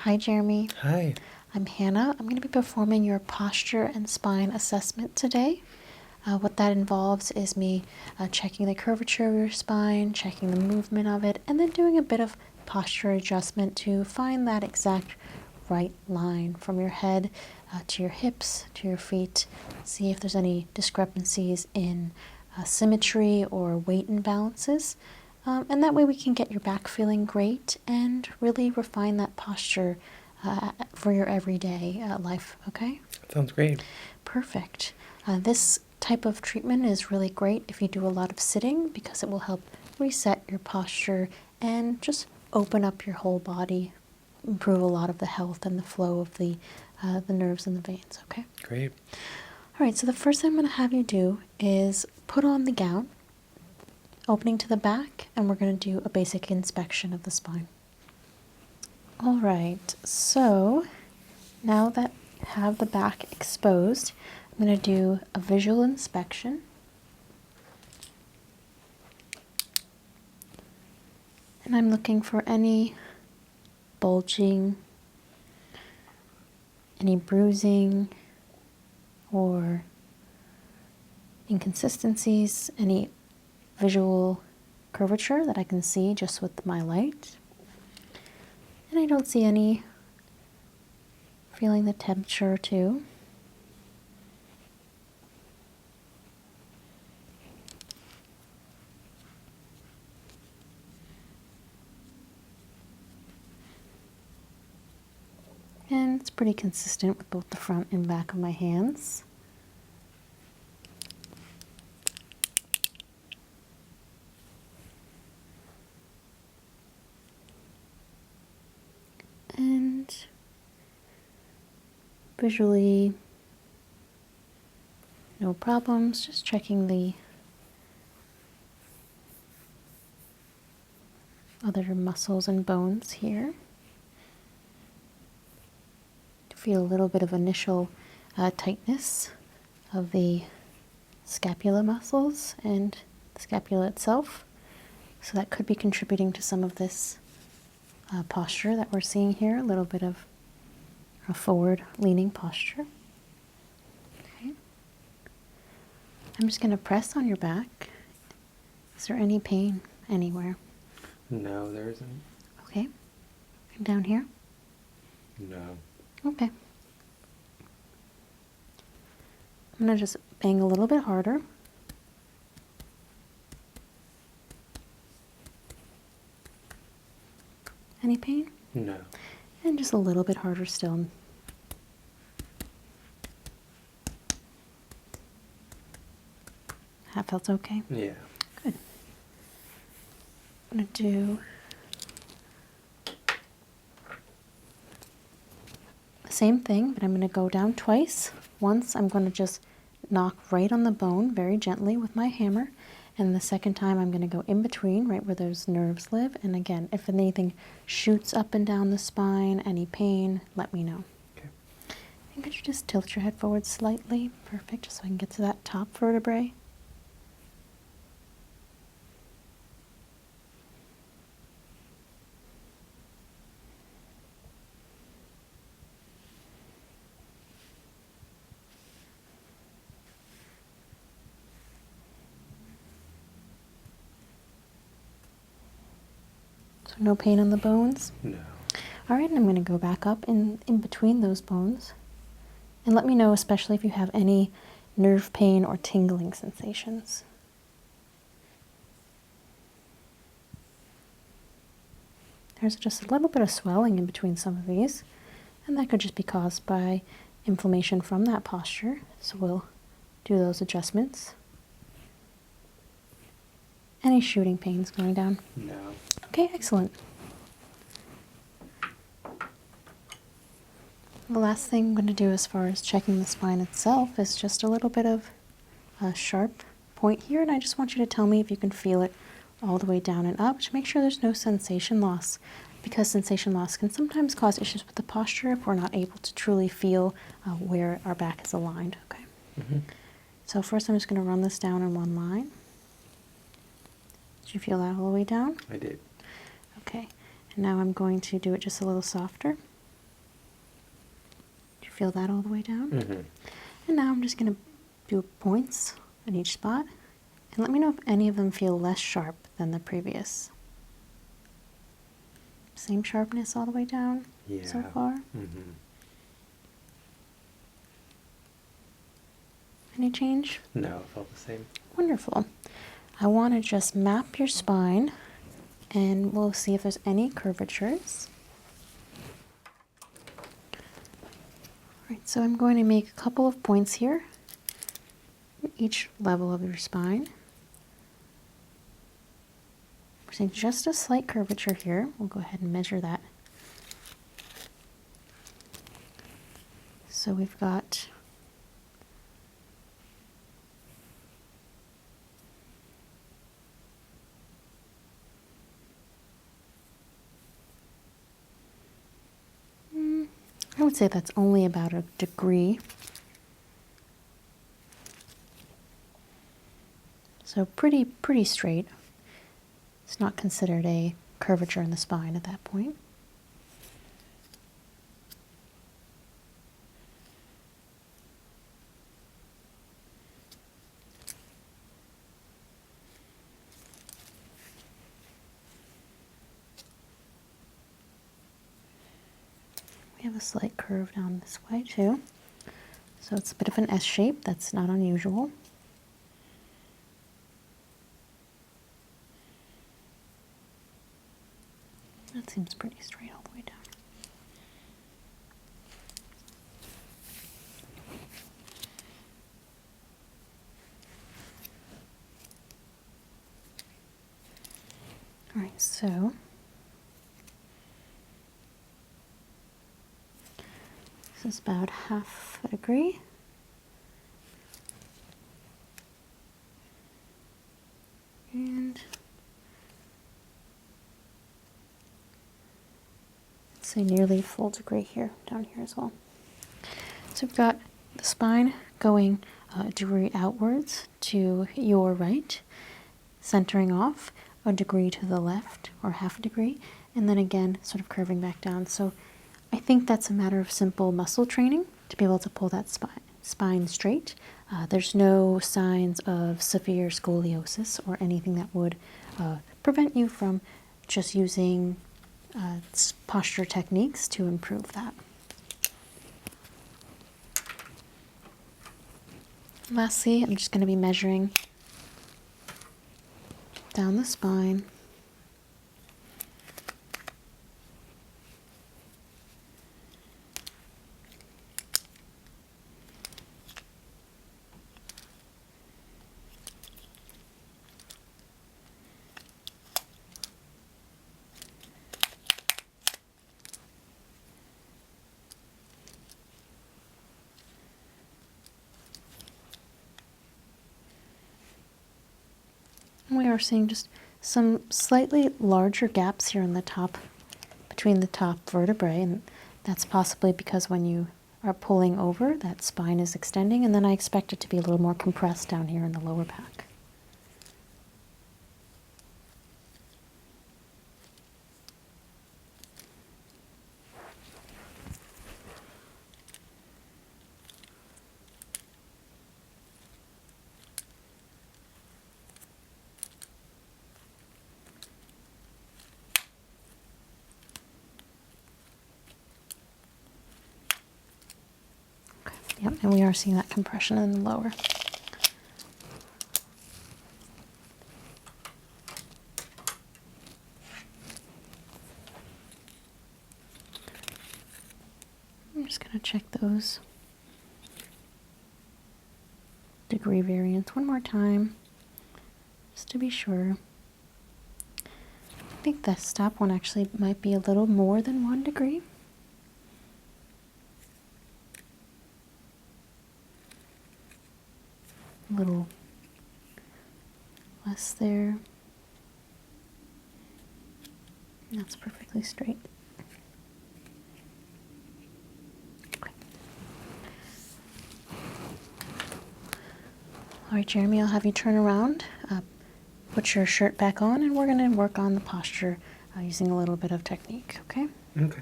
Hi, Jeremy. Hi. I'm Hannah. I'm going to be performing your posture and spine assessment today. What that involves is me checking the curvature of your spine, checking the movement of it, and then doing a bit of posture adjustment to find that exact right line from your head to your hips, to your feet. See if there's any discrepancies in symmetry or weight imbalances. And that way we can get your back feeling great and really refine that posture for your everyday life, okay? Sounds great. Perfect. This type of treatment is really great if you do a lot of sitting because it will help reset your posture and just open up your whole body, improve a lot of the health and the flow of the nerves and the veins, okay? Great. All right, so the first thing I'm going to have you do is put on the gown, opening to the back, and we're going to do a basic inspection of the spine. All right, so now that I have the back exposed, I'm going to do a visual inspection. And I'm looking for any bulging, any bruising, or inconsistencies, any visual curvature that I can see just with my light. And I don't see any. Feeling the temperature too. And it's pretty consistent with both the front and back of my hands. And visually, no problems, just checking the other muscles and bones here. Feel a little bit of initial tightness of the scapula muscles and the scapula itself. So that could be contributing to some of this posture that we're seeing here, a little bit of a forward leaning posture. Okay. I'm just going to press on your back. Is there any pain anywhere? No, there isn't. Okay. And down here? No. Okay. I'm going to just bang a little bit harder. Any pain? No. And just a little bit harder still. That felt okay? Yeah. Good. I'm going to do the same thing, but I'm going to go down twice. Once I'm going to just knock right on the bone very gently with my hammer. And the second time I'm going to go in between, right where those nerves live. And again, if anything shoots up and down the spine, any pain, let me know. Okay. And could you just tilt your head forward slightly? Perfect, just so I can get to that top vertebrae. So no pain on the bones? No. All right, and I'm going to go back up in between those bones. And let me know, especially if you have any nerve pain or tingling sensations. There's just a little bit of swelling in between some of these, and that could just be caused by inflammation from that posture. So we'll do those adjustments. Any shooting pains going down? No. Okay, excellent. The last thing I'm going to do as far as checking the spine itself is just a little bit of a sharp point here, and I just want you to tell me if you can feel it all the way down and up to make sure there's no sensation loss, because sensation loss can sometimes cause issues with the posture if we're not able to truly feel where our back is aligned. Okay. Mm-hmm. So first I'm just going to run this down in one line. Did you feel that all the way down? I did. Okay. And now I'm going to do it just a little softer. feel that all the way down? Mm-hmm. And now I'm just going to do points at each spot. And let me know if any of them feel less sharp than the previous. Same sharpness all the way down so Yeah. far? Mm-hmm. Any change? No, it felt the same. Wonderful. I want to just map your spine and we'll see if there's any curvatures. Alright, so I'm going to make a couple of points here at each level of your spine. We're seeing just a slight curvature here. We'll go ahead and measure that. So we've got I would say that's only about a degree. So pretty straight. It's not considered a curvature in the spine at that point. We have a slight curve down this way too. So it's a bit of an S shape. That's not unusual. That seems pretty straight all the way down. All right, so this is about half a degree. And let's say nearly a full degree here, down here as well. So we've got the spine going a degree outwards to your right, centering off a degree to the left, or half a degree, and then again sort of curving back down. So I think that's a matter of simple muscle training to be able to pull that spine straight. There's no signs of severe scoliosis or anything that would prevent you from just using posture techniques to improve that. Lastly, I'm just going to be measuring down the spine. We are seeing just some slightly larger gaps here in the top, between the top vertebrae, and that's possibly because when you are pulling over, that spine is extending, and then I expect it to be a little more compressed down here in the lower back. Yep, and we are seeing that compression in the lower. I'm just going to check those degree variants one more time, just to be sure. I think the stop one actually might be a little more than 1 degree. A little less there. That's perfectly straight. Okay. All right, Jeremy, I'll have you turn around, put your shirt back on, and we're going to work on the posture using a little bit of technique, okay? Okay.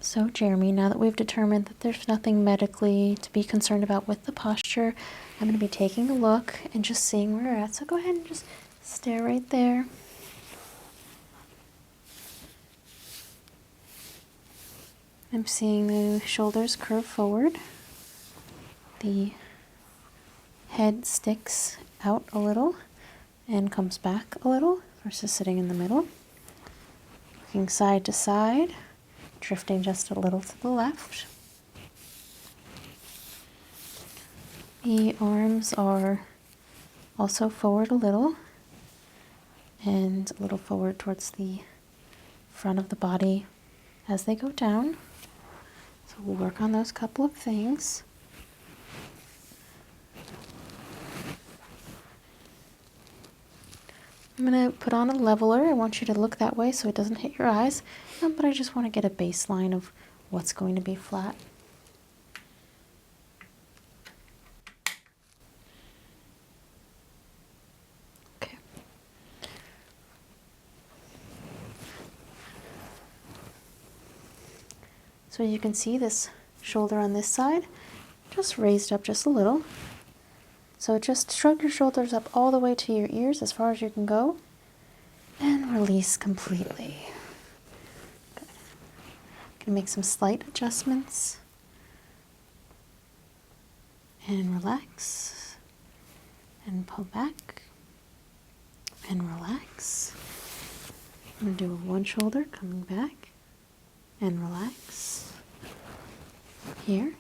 So, Jeremy, now that we've determined that there's nothing medically to be concerned about with the posture, I'm going to be taking a look and just seeing where you're at. So go ahead and just stare right there. I'm seeing the shoulders curve forward. The head sticks out a little and comes back a little versus sitting in the middle. Looking side to side, drifting just a little to the left. The arms are also forward a little and a little forward towards the front of the body as they go down. So we'll work on those couple of things. I'm going to put on a leveler. I want you to look that way so it doesn't hit your eyes, but I just want to get a baseline of what's going to be flat. Okay. So you can see this shoulder on this side just raised up just a little. So just shrug your shoulders up all the way to your ears as far as you can go and release completely. Good. I'm going to make some slight adjustments and relax and pull back and relax. I'm going to do one shoulder coming back and relax here.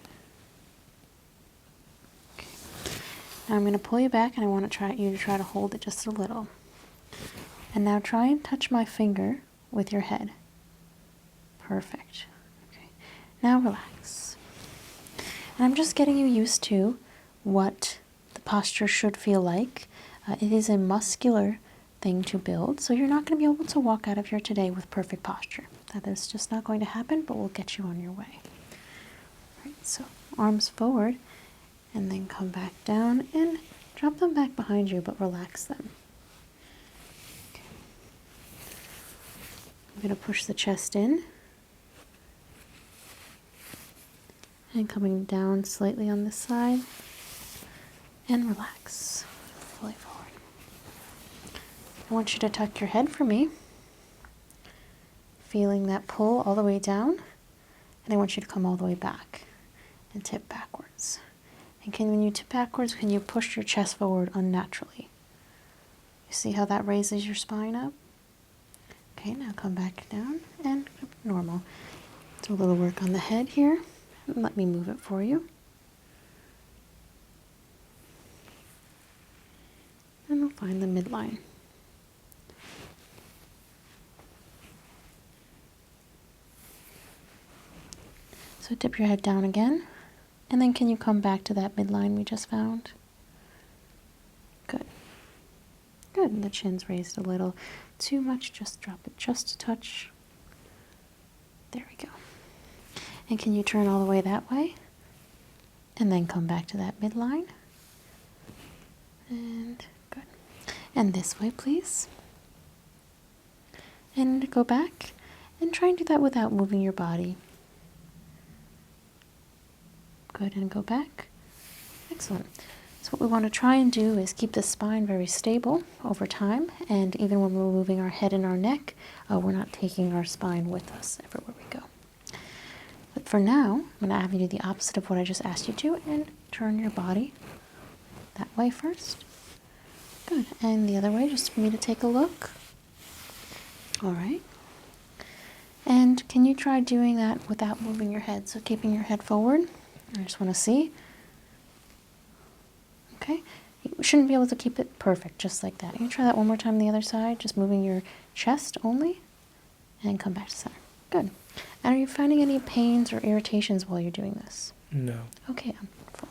Now I'm going to pull you back and I want you to try to hold it just a little. And now try and touch my finger with your head. Perfect. Okay. Now relax. And I'm just getting you used to what the posture should feel like. It is a muscular thing to build, so you're not going to be able to walk out of here today with perfect posture. That is just not going to happen, but we'll get you on your way. All right, so arms forward. And then come back down and drop them back behind you, but relax them. Okay. I'm going to push the chest in. And coming down slightly on this side. And relax. Fully forward. I want you to tuck your head for me. Feeling that pull all the way down. And I want you to come all the way back and tip backwards. And when you tip backwards, can you push your chest forward unnaturally? You see how that raises your spine up? Okay, now come back down and normal. Do a little work on the head here. And let me move it for you. And we'll find the midline. So dip your head down again. And then can you come back to that midline we just found? Good. Good. And the chin's raised a little. Too much, just drop it just a touch. There we go. And can you turn all the way that way? And then come back to that midline. And good. And this way, please. And go back. And try and do that without moving your body. Good, and go back. Excellent. So what we want to try and do is keep the spine very stable over time, and even when we're moving our head and our neck, we're not taking our spine with us everywhere we go. But for now, I'm going to have you do the opposite of what I just asked you to, and turn your body that way first. Good, and the other way, just for me to take a look. All right. And can you try doing that without moving your head? So keeping your head forward. I just want to see. Okay, you shouldn't be able to keep it perfect just like that. You can try that one more time on the other side, just moving your chest only, and come back to center. Good. And are you finding any pains or irritations while you're doing this? No. Okay, wonderful.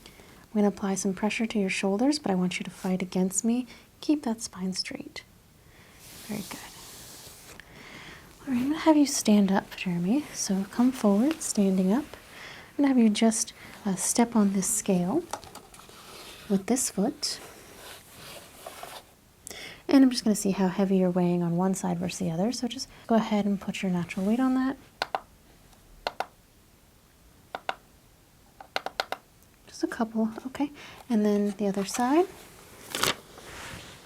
I'm going to apply some pressure to your shoulders, but I want you to fight against me. Keep that spine straight. Very good. All right, I'm going to have you stand up, Jeremy. So come forward, standing up. I'm going to have you just step on this scale with this foot. And I'm just going to see how heavy you're weighing on one side versus the other. So just go ahead and put your natural weight on that. couple, okay. And then the other side.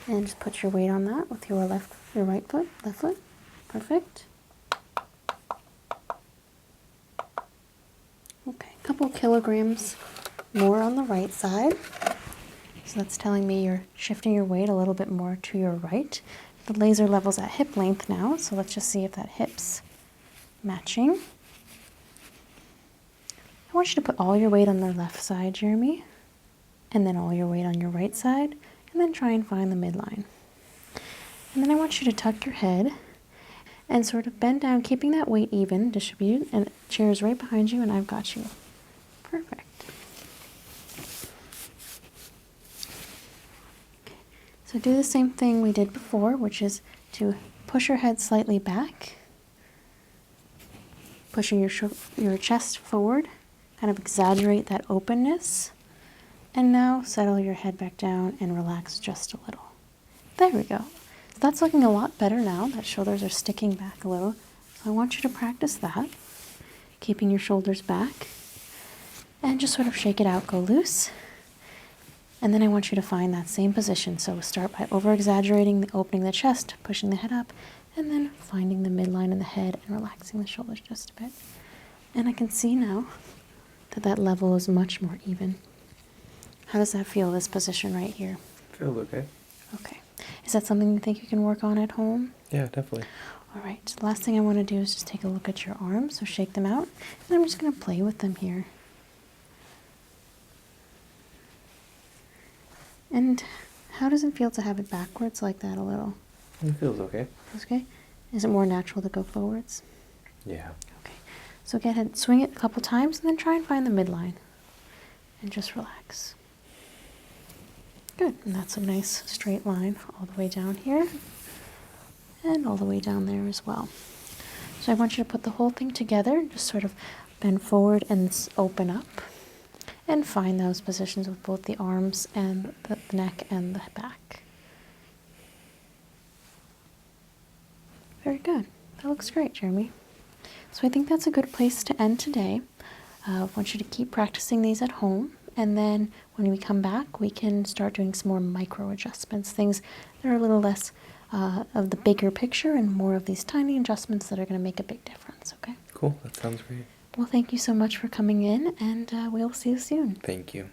And just put your weight on that with your right foot, left foot. Perfect. Okay, a couple kilograms more on the right side. So that's telling me you're shifting your weight a little bit more to your right. The laser level's at hip length now, so let's just see if that hip's matching. I want you to put all your weight on the left side, Jeremy, and then all your weight on your right side, and then try and find the midline. And then I want you to tuck your head and sort of bend down, keeping that weight even, distributed, and chair is right behind you, and I've got you. Perfect. Okay. So do the same thing we did before, which is to push your head slightly back, pushing your chest forward, kind of exaggerate that openness, and now settle your head back down and relax just a little. There we go. So that's looking a lot better now. That shoulders are sticking back a little. So I want you to practice that, keeping your shoulders back, and just sort of shake it out, go loose. And then I want you to find that same position. So start by over-exaggerating the opening of the chest, pushing the head up, and then finding the midline in the head and relaxing the shoulders just a bit. And I can see now that that level is much more even. How does that feel, this position right here? Feels okay. Okay. Is that something you think you can work on at home? Yeah, definitely. All right. So the last thing I want to do is just take a look at your arms. So shake them out. And I'm just going to play with them here. And how does it feel to have it backwards like that a little? It feels okay. Okay. Is it more natural to go forwards? Yeah. Okay. So go ahead, swing it a couple times, and then try and find the midline. And just relax. Good. And that's a nice straight line all the way down here. And all the way down there as well. So I want you to put the whole thing together, just sort of bend forward and open up. And find those positions with both the arms and the neck and the back. Very good. That looks great, Jeremy. So I think that's a good place to end today. I want you to keep practicing these at home. And then when we come back, we can start doing some more micro adjustments, things that are a little less of the bigger picture and more of these tiny adjustments that are going to make a big difference, okay? Cool. That sounds great. Well, thank you so much for coming in, and we'll see you soon. Thank you.